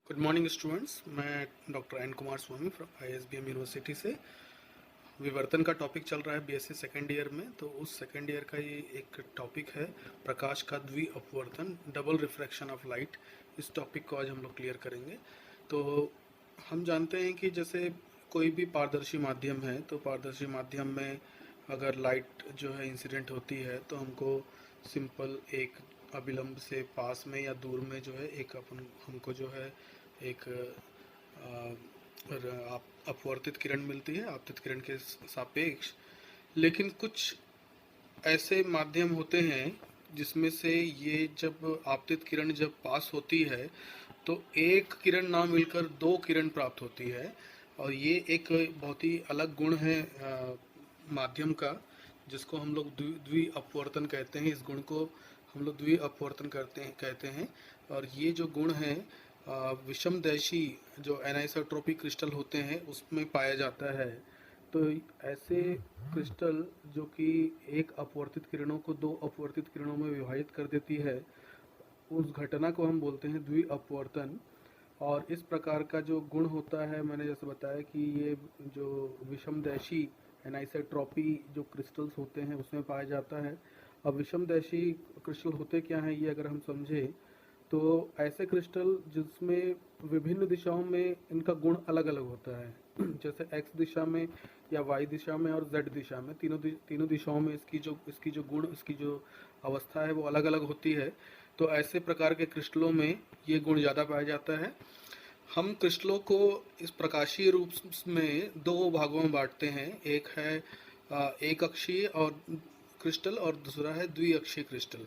Good morning students. मैं doctor N Kumar Swamy from ISBM university से। विवर्तन का टॉपिक चल रहा है बीएससी सेकेंड ईयर में, तो उस सेकेंड ईयर का ये एक टॉपिक है प्रकाश का द्वि अपवर्तन, डबल रिफ्रैक्शन ऑफ लाइट। इस टॉपिक को आज हम लोग क्लियर करेंगे। तो हम जानते हैं कि जैसे कोई भी पारदर्शी माध्यम है, तो पारदर्शी माध्यम में अगर लाइट जो है इंसिडेंट होती है तो हमको सिंपल एक अभिलंब से पास में या दूर में जो है एक हमको जो है एक अपवर्तित किरण मिलती है, आपतित किरण के सापेक्ष। लेकिन कुछ ऐसे माध्यम होते हैं जिसमें से ये जब आपतित किरण जब पास होती है तो एक किरण ना मिलकर दो किरण प्राप्त होती है, और ये एक बहुत ही अलग गुण है माध्यम का, जिसको हम लोग द्वि अपवर्तन कहते हैं। इस गुण को हम लोग द्वि अपवर्तन कहते हैं। और ये जो गुण है विषमदैशी जो एनाइसोट्रोपिक क्रिस्टल होते हैं उसमें पाया जाता है। तो ऐसे क्रिस्टल जो कि एक अपवर्तित किरणों को दो अपवर्तित किरणों में विभाजित कर देती है, उस घटना को हम बोलते हैं द्वि अपवर्तन। और इस प्रकार का जो गुण होता है, मैंने जैसे बताया कि ये जो विषमदैशी एनाइसोट्रॉपी जो क्रिस्टल्स होते हैं उसमें पाया जाता है। अब विषमदैशी क्रिस्टल होते क्या हैं ये अगर हम समझें, तो ऐसे क्रिस्टल जिसमें विभिन्न दिशाओं में इनका गुण अलग अलग होता है जैसे एक्स दिशा में या वाई दिशा में और जेड दिशा में, तीनों दिशाओं में इसकी जो गुण, इसकी जो अवस्था है वो अलग अलग होती है। तो ऐसे प्रकार के क्रिस्टलों में ये गुण ज़्यादा पाया जाता है। हम क्रिस्टलों को इस प्रकाशीय रूप में दो भागों में बांटते हैं। एक है एक अक्षीय और क्रिस्टल, और दूसरा है द्विअक्षीय क्रिस्टल।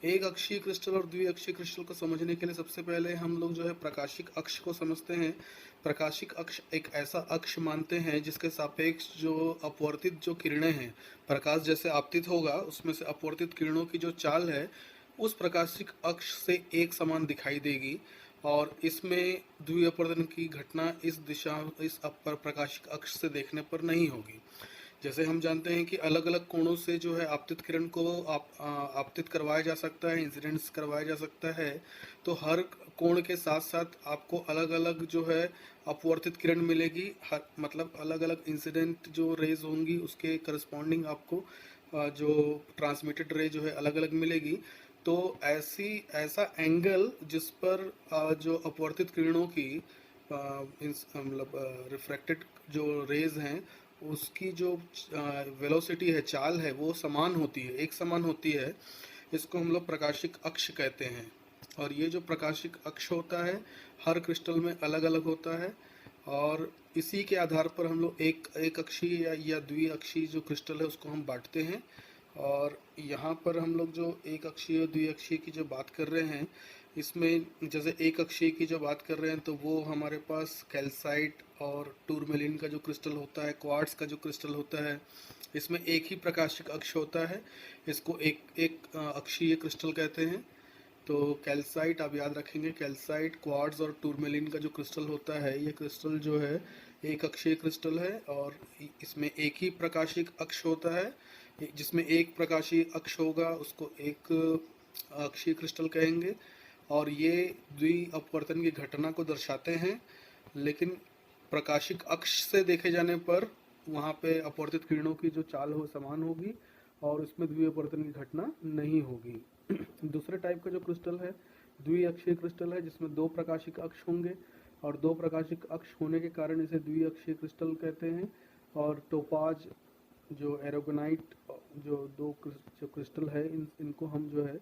एक अक्षीय क्रिस्टल और द्विअक्षीय क्रिस्टल को समझने के लिए सबसे पहले हम लोग जो है प्रकाशिक अक्ष को समझते हैं। प्रकाशिक अक्ष एक ऐसा अक्ष मानते हैं जिसके सापेक्ष जो अपवर्तित जो किरणें हैं, प्रकाश जैसे आपतित होगा उसमें से अपवर्तित किरणों की जो चाल है उस प्रकाशिक अक्ष से एक समान दिखाई देगी, और इसमें द्विअपवर्तन की घटना इस दिशा इस अपर प्रकाशिक अक्ष से देखने पर नहीं होगी। जैसे हम जानते हैं कि अलग अलग कोणों से जो है आपतित किरण को आपतित करवाया जा सकता है, इंसिडेंट्स करवाया जा सकता है। तो हर कोण के साथ साथ आपको अलग अलग जो है अपवर्तित किरण मिलेगी। हर मतलब अलग अलग इंसिडेंट जो रेज होंगी उसके करस्पॉन्डिंग आपको जो ट्रांसमिटेड रे जो है अलग अलग मिलेगी। तो ऐसा एंगल जिस पर जो अपवर्तित किरणों की मतलब रिफ्रैक्टेड जो रेज हैं उसकी जो वेलोसिटी है, चाल है, वो समान होती है, एक समान होती है। इसको हम लोग प्रकाशिक अक्ष कहते हैं। और ये जो प्रकाशिक अक्ष होता है हर क्रिस्टल में अलग अलग होता है, और इसी के आधार पर हम लोग एक अक्षीय या द्विअक्षीय जो क्रिस्टल है उसको हम बांटते हैं। और यहाँ पर हम लोग जो एक अक्षीय और द्विअक्षीय की जो बात कर रहे हैं, इसमें जैसे एक अक्षीय की जो बात कर रहे हैं तो वो हमारे पास कैल्साइट और टूरमेलिन का जो क्रिस्टल होता है, क्वार्ट्ज का जो क्रिस्टल होता है, इसमें एक ही प्रकाशिक अक्ष होता है। इसको एक एक अक्षीय क्रिस्टल कहते हैं। तो कैल्साइट आप याद रखेंगे, कैल्साइट, क्वार्ट्ज और टूरमेलिन का जो क्रिस्टल होता है, ये क्रिस्टल जो है एक अक्षीय क्रिस्टल है, और इसमें एक ही प्रकाशिक अक्ष होता है। जिसमें एक प्रकाशीय अक्ष होगा उसको एक अक्षीय क्रिस्टल कहेंगे, और ये द्वि अपवर्तन की घटना को दर्शाते हैं। लेकिन प्रकाशिक अक्ष से देखे जाने पर वहाँ पे अपवर्तित किरणों की जो चाल हो समान होगी और उसमें द्विअपवर्तन की घटना नहीं होगी। दूसरे टाइप का जो क्रिस्टल है द्विअक्षीय क्रिस्टल है, जिसमें दो प्रकाशिक अक्ष होंगे, और दो प्रकाशिक अक्ष होने के कारण इसे द्विअक्षीय क्रिस्टल कहते हैं। और टोपाज, जो एरोगोनाइट, जो क्रिस्टल है, इनको हम जो है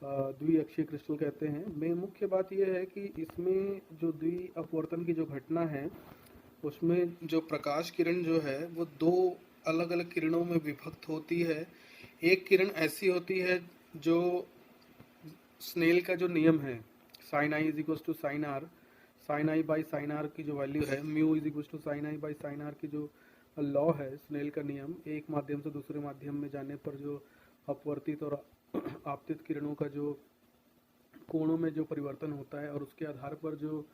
द्विअक्षीय क्रिस्टल कहते हैं। में मुख्य बात यह है कि इसमें जो द्वि अपवर्तन की जो घटना है उसमें जो प्रकाश किरण जो है वो दो अलग अलग किरणों में विभक्त होती है। एक किरण ऐसी होती है जो स्नेल का जो नियम है, sine i is equal to sine r, sine i by sine r की जो वैल्यू है, mu is equal to sine i by sine r की जो लॉ है, स्नेल का नियम, एक माध्यम से दूसरे माध्यम में जाने पर जो अपवर्तित और आपतित किरणों का जो कोणों में जो परिवर्तन होता है, और उसके आधार पर जो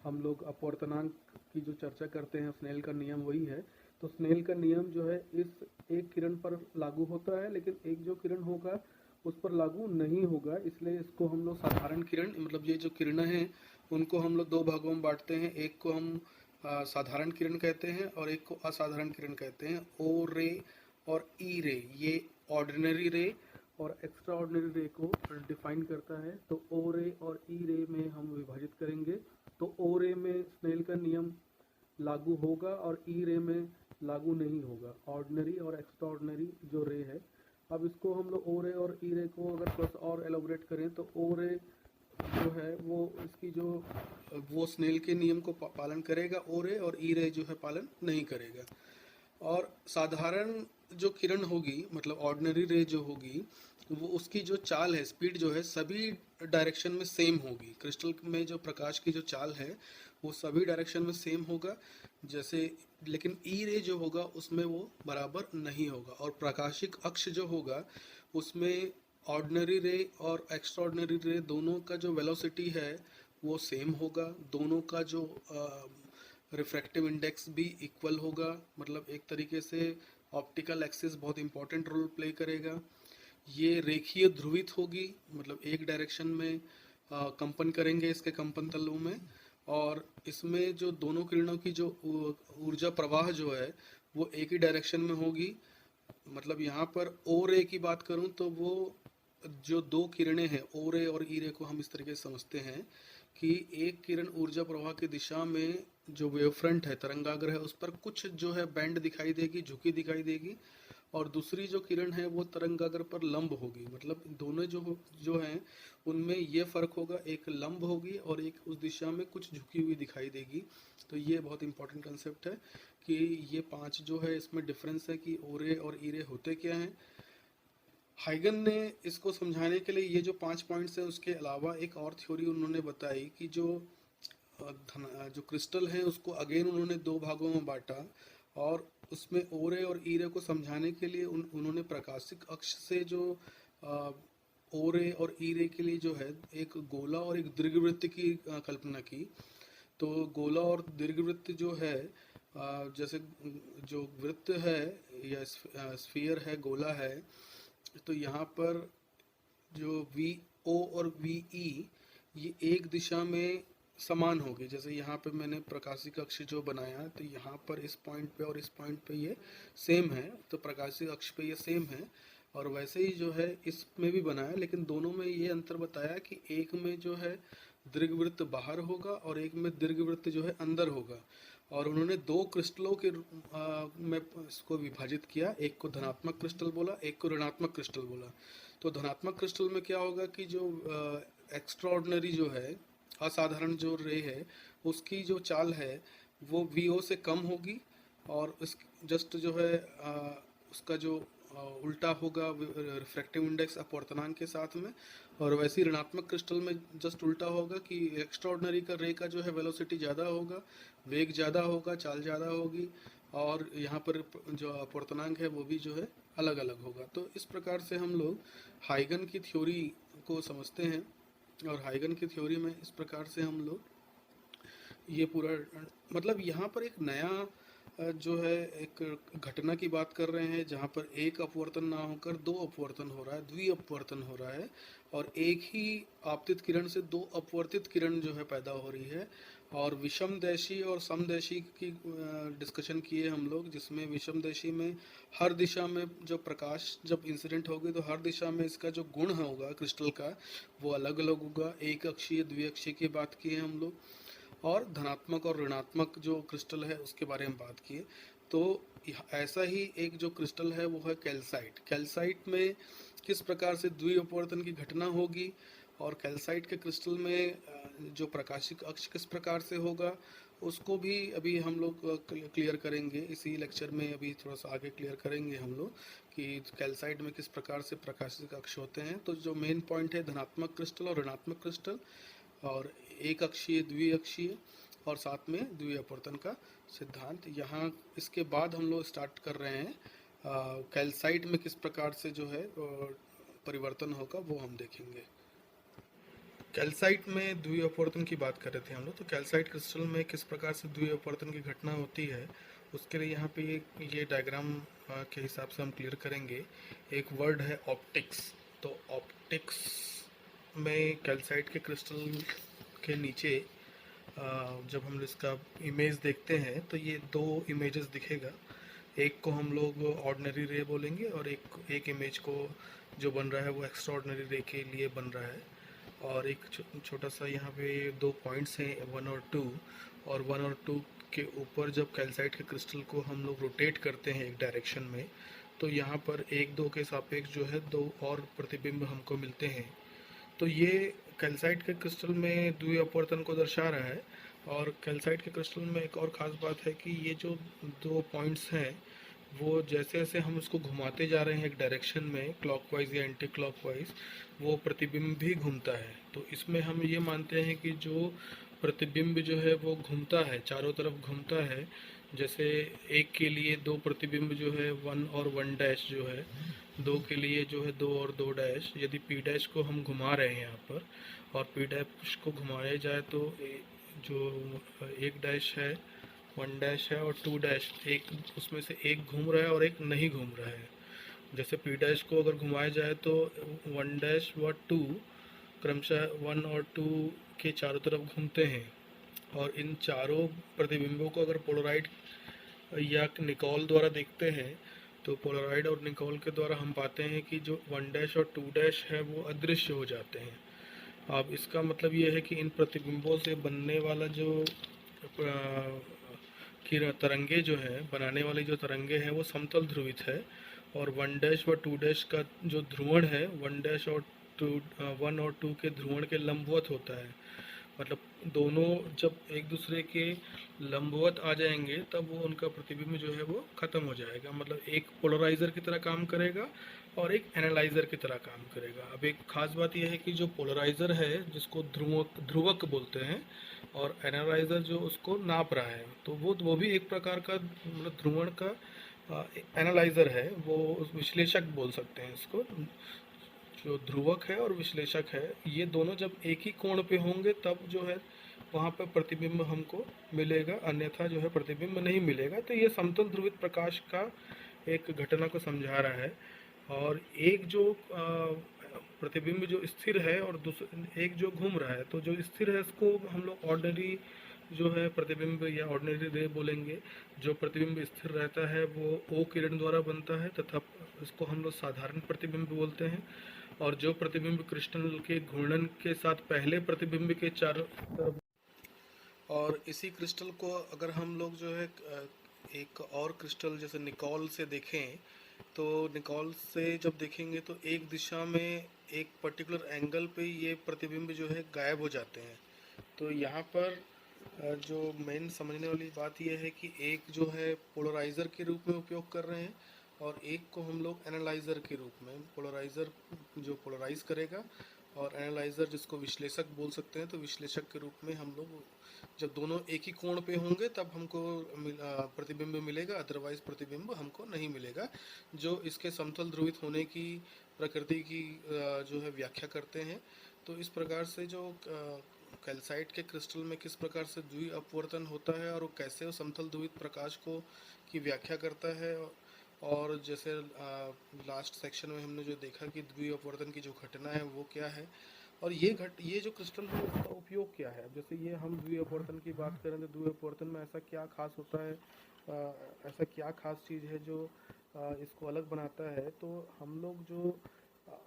हम लोग अपवर्तनांक की जो चर्चा करते हैं, स्नेल का नियम वही है। तो स्नेल का नियम जो है इस एक किरण पर लागू होता है, लेकिन एक जो किरण होगा उस पर लागू नहीं होगा, इसलिए इसको हम लोग साधारण किरण, मतलब ये जो किरणें हैं उनको हम लोग दो भागों में बांटते हैं। एक को हम साधारण किरण कहते हैं और एक को असाधारण किरण कहते हैं। ओ रे और ई रे, ये ऑर्डिनरी रे और एक्स्ट्रा ऑर्डिनरी रे को डिफाइन करता है। तो ओ रे और ई रे में हम विभाजित करेंगे। तो ओ रे में स्नेल का नियम लागू होगा और ई रे में लागू नहीं होगा, ऑर्डिनरी और एक्स्ट्रा ऑर्डिनरी जो रे है। अब इसको हम लोग ओ रे और ई रे को अगर थोड़ा सा और एलोबरेट करें तो ओ रे जो है वो इसकी जो वो स्नेल के नियम को पालन करेगा ओ रे, और ई रे जो है पालन नहीं करेगा। और साधारण जो किरण होगी, मतलब ऑर्डिनरी रे जो होगी, वो उसकी जो चाल है, स्पीड जो है, सभी डायरेक्शन में सेम होगी। क्रिस्टल में जो प्रकाश की जो चाल है वो सभी डायरेक्शन में सेम होगा जैसे, लेकिन ई रे जो होगा उसमें वो बराबर नहीं होगा। और प्रकाशिक अक्ष जो होगा उसमें ऑर्डिनरी रे और एक्स्ट्रा ऑर्डिनरी रे दोनों का जो वेलोसिटी है वो सेम होगा। दोनों का जो रिफ्रैक्टिव इंडेक्स भी इक्वल होगा। मतलब एक तरीके से ऑप्टिकल एक्सिस बहुत इंपॉर्टेंट रोल प्ले करेगा। ये रेखीय ध्रुवित होगी, मतलब एक डायरेक्शन में कंपन करेंगे इसके कंपन तलों में। और इसमें जो दोनों किरणों की जो ऊर्जा प्रवाह जो है वो एक ही डायरेक्शन में होगी। मतलब यहाँ पर ओ रे की बात करूँ तो वो जो दो किरणें हैं ओ रे और ई रे को हम इस तरीके से समझते हैं कि एक किरण ऊर्जा प्रवाह की दिशा में जो वेव फ्रंट है, तरंगाग्र है, उस पर कुछ जो है बैंड दिखाई देगी, झुकी दिखाई देगी। और दूसरी जो किरण है वो तरंगाग्र पर लंब होगी। मतलब दोनों जो हैं उनमें ये फर्क होगा, एक लंब होगी और एक उस दिशा में कुछ झुकी हुई दिखाई देगी। तो ये बहुत इंपॉर्टेंट कंसेप्ट है कि ये पांच जो है इसमें डिफरेंस है कि ओ रे और ई रे होते क्या हैं। हाइगन ने इसको समझाने के लिए ये जो 5 पॉइंट्स है उसके अलावा एक और थ्योरी उन्होंने बताई कि जो क्रिस्टल है उसको अगेन उन्होंने दो भागों में बांटा। और उसमें ओ रे और ई रे को समझाने के लिए उन्होंने प्रकाशिक अक्ष से जो ओ रे और ई रे के लिए जो है एक गोला और एक दीर्घवृत्त की कल्पना की। तो गोला और दीर्घवृत्त जो है, जैसे जो वृत्त है या स्फीयर है, गोला है, तो यहाँ पर जो वी ओ और वी ई ये एक दिशा में समान होगी। जैसे यहाँ पे मैंने प्रकाशिक अक्ष जो बनाया तो यहाँ पर इस पॉइंट पे और इस पॉइंट पे ये सेम है, तो प्रकाशिक अक्ष पे ये सेम है। और वैसे ही जो है इसमें भी बनाया, लेकिन दोनों में ये अंतर बताया कि एक में जो है दीर्घवृत्त बाहर होगा और एक में दीर्घवृत्त जो है अंदर होगा। और उन्होंने दो क्रिस्टलों के में इसको विभाजित किया, एक को धनात्मक क्रिस्टल बोला, एक को ऋणात्मक क्रिस्टल बोला। तो धनात्मक क्रिस्टल में क्या होगा कि जो एक्स्ट्रा ऑर्डिनरी जो है, असाधारण जो रे है, उसकी जो चाल है वो वीओ से कम होगी और इस जस्ट जो है उसका जो उल्टा होगा रिफ्रैक्टिव इंडेक्स अपवर्तनांक के साथ में। और वैसे ही ऋणात्मक क्रिस्टल में जस्ट उल्टा होगा कि एक्स्ट्रा ऑर्डिनरी का रे का जो है वेलोसिटी ज़्यादा होगा, वेग ज़्यादा होगा, चाल ज़्यादा होगी, और यहाँ पर जो अपवर्तनांक है वो भी जो है अलग अलग होगा। तो इस प्रकार से हम लोग हाइगन की थ्योरी को समझते हैं। और हाइगन की थ्योरी में इस प्रकार से हम लोग ये पूरा, मतलब यहाँ पर एक नया जो है एक घटना की बात कर रहे हैं जहाँ पर एक अपवर्तन ना होकर दो अपवर्तन हो रहा है, द्वि अपवर्तन हो रहा है। और एक ही आपतित किरण से दो अपवर्तित किरण जो है पैदा हो रही है। और विषमदैशी और समदैशी की डिस्कशन किए हम लोग, जिसमें विषमदैशी में हर दिशा में जो प्रकाश जब इंसिडेंट होगी तो हर दिशा में इसका जो गुण होगा क्रिस्टल का वो अलग अलग होगा। एक अक्षीय द्विअक्षीय की बात की है हम लोग, और धनात्मक और ऋणात्मक जो क्रिस्टल है उसके बारे में बात की है। तो ऐसा ही एक जो क्रिस्टल है वो है कैल्साइट। कैल्साइट में किस प्रकार से द्वि अपवर्तन की घटना होगी और कैल्साइट के क्रिस्टल में जो प्रकाशिक अक्ष किस प्रकार से होगा उसको भी अभी हम लोग क्लियर करेंगे इसी लेक्चर में। अभी थोड़ा सा आगे क्लियर करेंगे हम लोग कि कैल्साइट में किस प्रकार से प्रकाशिक अक्ष होते हैं। तो जो मेन पॉइंट है धनात्मक क्रिस्टल और ऋणात्मक क्रिस्टल, और एक अक्षीय द्विअक्षीय, और साथ में द्वि अपवर्तन का सिद्धांत। यहाँ इसके बाद हम लोग स्टार्ट कर रहे हैं कैल्साइट में किस प्रकार से जो है परिवर्तन होगा वो हम देखेंगे। कैल्साइट में द्वि अपवर्तन की बात कर रहे थे हम लोग। तो कैल्साइट क्रिस्टल में किस प्रकार से द्वि अपवर्तन की घटना होती है उसके लिए यहाँ पे ये डायग्राम के हिसाब से हम क्लियर करेंगे। एक वर्ड है ऑप्टिक्स। तो ऑप्टिक्स में कैल्साइट के क्रिस्टल के नीचे जब हम इसका इमेज देखते हैं तो ये दो इमेजेस दिखेगा। एक को हम लोग ऑर्डिनरी रे बोलेंगे और एक एक इमेज को जो बन रहा है वो एक्स्ट्रा ऑर्डिनरी रे के लिए बन रहा है। और एक छोटा सा यहाँ पे दो पॉइंट्स हैं 1 और 2, और 1 और 2 के ऊपर जब कैल्साइट के क्रिस्टल को हम लोग रोटेट करते हैं एक डायरेक्शन में, तो यहाँ पर 1 2 के सापेक्ष जो है दो और प्रतिबिंब हमको मिलते हैं। तो ये कैल्साइट के क्रिस्टल में द्वि अपवर्तन को दर्शा रहा है। और कैल्साइट के क्रिस्टल में एक और ख़ास बात है कि ये जो दो पॉइंट्स हैं वो जैसे जैसे हम उसको घुमाते जा रहे हैं एक डायरेक्शन में क्लॉकवाइज या एंटी क्लॉकवाइज, वो प्रतिबिंब भी घूमता है। तो इसमें हम ये मानते हैं कि जो प्रतिबिंब जो है वो घूमता है, चारों तरफ घूमता है। जैसे एक के लिए दो प्रतिबिंब जो है 1 और 1 डैश जो है, दो के लिए जो है 2 और 2 डैश। यदि पी डैश को हम घुमा रहे हैं यहाँ पर और पी डैश को घुमाया जाए तो जो 1 डैश है, 1 डैश है और 2 डैश, एक उसमें से एक घूम रहा है और एक नहीं घूम रहा है। जैसे पी डैश को अगर घुमाया जाए तो 1 डैश व 2 क्रमशः 1 और 2 के चारों तरफ घूमते हैं। और इन चारों प्रतिबिंबों को अगर पोलराइड या निकोल द्वारा देखते हैं तो पोलराइड और निकोल के द्वारा हम पाते हैं कि जो 1 डैश और 2 डैश है वो अदृश्य हो जाते हैं। अब इसका मतलब ये है कि इन प्रतिबिंबों से बनने वाला जो तरंगे जो है, बनाने वाली जो तरंगे हैं वो समतल ध्रुवित है। और 1 डैश व 2 डैश का जो ध्रुवण है 1 और 2 के ध्रुवण के लंबवत होता है। मतलब दोनों जब एक दूसरे के लंबवत आ जाएंगे तब वो उनका प्रतिबिंब जो है वो ख़त्म हो जाएगा। मतलब एक पोलराइज़र की तरह काम करेगा और एक एनालाइज़र की तरह काम करेगा। अब एक ख़ास बात यह है कि जो पोलराइज़र है जिसको ध्रुवक बोलते हैं, और एनालाइज़र जो उसको नाप रहा है, तो वो भी एक प्रकार का मतलब ध्रुवण का एनालाइज़र है। वो विश्लेषक बोल सकते हैं इसको। जो ध्रुवक है और विश्लेषक है, ये दोनों जब एक ही कोण पे होंगे तब जो है वहाँ पर प्रतिबिंब हमको मिलेगा, अन्यथा जो है प्रतिबिंब नहीं मिलेगा। तो ये समतल ध्रुवित प्रकाश का एक घटना को समझा रहा है। और एक जो प्रतिबिंब जो स्थिर है और एक जो घूम रहा है, तो जो स्थिर है इसको हम लोग ऑर्डिनरी जो है प्रतिबिंब या ऑर्डिनरी रे बोलेंगे। जो प्रतिबिंब स्थिर रहता है वो ओ किरण द्वारा बनता है तथा इसको हम लोग साधारण प्रतिबिंब बोलते हैं। और जो प्रतिबिंब क्रिस्टल के घूर्णन के साथ पहले प्रतिबिंब के चारों तरफ, और इसी क्रिस्टल को अगर हम लोग जो है एक और क्रिस्टल जैसे निकोल से देखें, तो निकोल से जब देखेंगे तो एक दिशा में एक पर्टिकुलर एंगल पे ये प्रतिबिंब जो है गायब हो जाते हैं। तो यहाँ पर जो मेन समझने वाली बात यह है कि एक जो है पोलराइज़र के रूप में उपयोग कर रहे हैं और एक को हम लोग एनालाइज़र के रूप में, पोलराइज़र जो पोलराइज करेगा और एनालाइज़र जिसको विश्लेषक बोल सकते हैं, तो विश्लेषक के रूप में हम लोग जब दोनों एक ही कोण पे होंगे तब हमको प्रतिबिंब मिलेगा, अदरवाइज प्रतिबिंब हमको नहीं मिलेगा। जो इसके समतल ध्रुवित होने की प्रकृति की जो है व्याख्या करते हैं। तो इस प्रकार से जो कैल्साइट के क्रिस्टल में किस प्रकार से द्वि अपवर्तन होता है और वो कैसे वो समतल ध्रुवित प्रकाश को की व्याख्या करता है। और जैसे लास्ट सेक्शन में हमने जो देखा कि द्वि अपवर्तन की जो घटना है वो क्या है, और ये जो क्रिस्टल है उसका उपयोग क्या है। अब जैसे ये हम द्वि अपवर्तन की बात करें तो द्वि अपवर्तन में ऐसा क्या खास होता है, ऐसा क्या खास चीज़ है जो इसको अलग बनाता है। तो हम लोग जो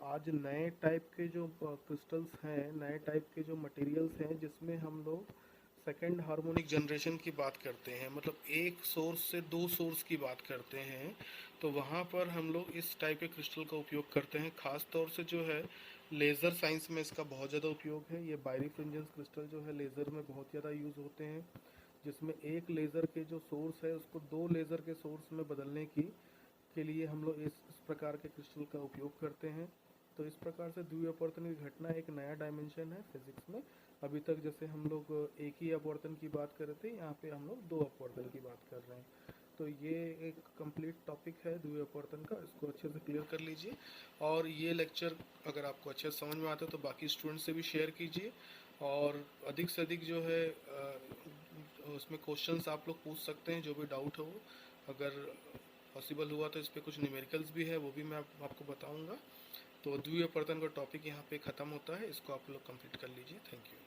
आज नए टाइप के जो क्रिस्टल्स हैं, नए टाइप के जो मटेरियल्स हैं जिसमें हम लोग सेकेंड हार्मोनिक जनरेशन की बात करते हैं, मतलब एक सोर्स से दो सोर्स की बात करते हैं, तो वहाँ पर हम लोग इस टाइप के क्रिस्टल का उपयोग करते हैं। ख़ास तौर से जो है लेज़र साइंस में इसका बहुत ज़्यादा उपयोग है। ये बायरिफ्रिंजेंस क्रिस्टल जो है लेज़र में बहुत ज़्यादा यूज़ होते हैं, जिसमें एक लेज़र के जो सोर्स है उसको दो लेज़र के सोर्स में बदलने के लिए हम लोग इस प्रकार के क्रिस्टल का उपयोग करते हैं। तो इस प्रकार से द्वि अपवर्तन की घटना एक नया डायमेंशन है फिजिक्स में। अभी तक जैसे हम लोग एक ही अपवर्तन की बात कर रहे थे, यहाँ पे हम लोग दो अपवर्तन की बात कर रहे हैं। तो ये एक कंप्लीट टॉपिक है द्वि अपवर्तन का, इसको अच्छे से क्लियर कर लीजिए। और ये लेक्चर अगर आपको अच्छे से समझ में आता है तो बाकी स्टूडेंट से भी शेयर कीजिए, और अधिक से अधिक जो है उसमें क्वेश्चंस आप लोग पूछ सकते हैं, जो भी डाउट हो। अगर पॉसिबल हुआ तो इस पर कुछ न्यूमेरिकल्स भी है, वो भी मैं आपको बताऊंगा। तो द्वि अपवर्तन का टॉपिक यहाँ पे ख़त्म होता है, इसको आप लोग कंप्लीट कर लीजिए। Thank you.